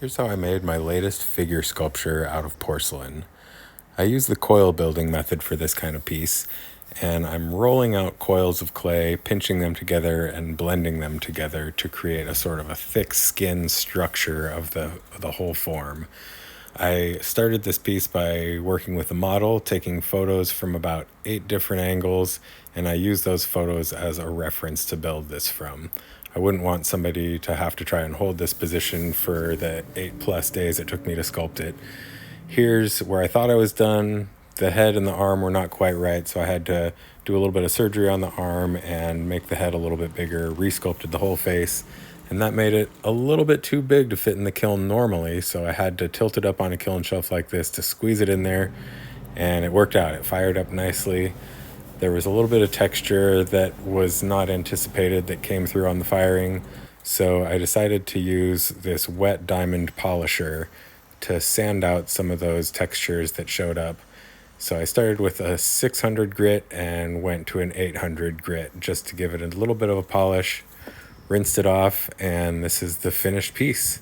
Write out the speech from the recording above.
Here's how I made my latest figure sculpture out of porcelain. I use the coil building method for this kind of piece, and I'm rolling out coils of clay, pinching them together and blending them together to create a sort of a thick skin structure of the whole form. I started this piece by working with a model, taking photos from about 8 different angles, and I used those photos as a reference to build this from. I wouldn't want somebody to have to try and hold this position for the 8+ days it took me to sculpt it. Here's where I thought I was done. The head and the arm were not quite right, so I had to do a little bit of surgery on the arm and make the head a little bit bigger, resculpted the whole face, and that made it a little bit too big to fit in the kiln normally, so I had to tilt it up on a kiln shelf like this to squeeze it in there, and it worked out. It fired up nicely. There was a little bit of texture that was not anticipated that came through on the firing, so I decided to use this wet diamond polisher to sand out some of those textures that showed up. So I started with a 600 grit and went to an 800 grit just to give it a little bit of a polish, rinsed it off, and this is the finished piece.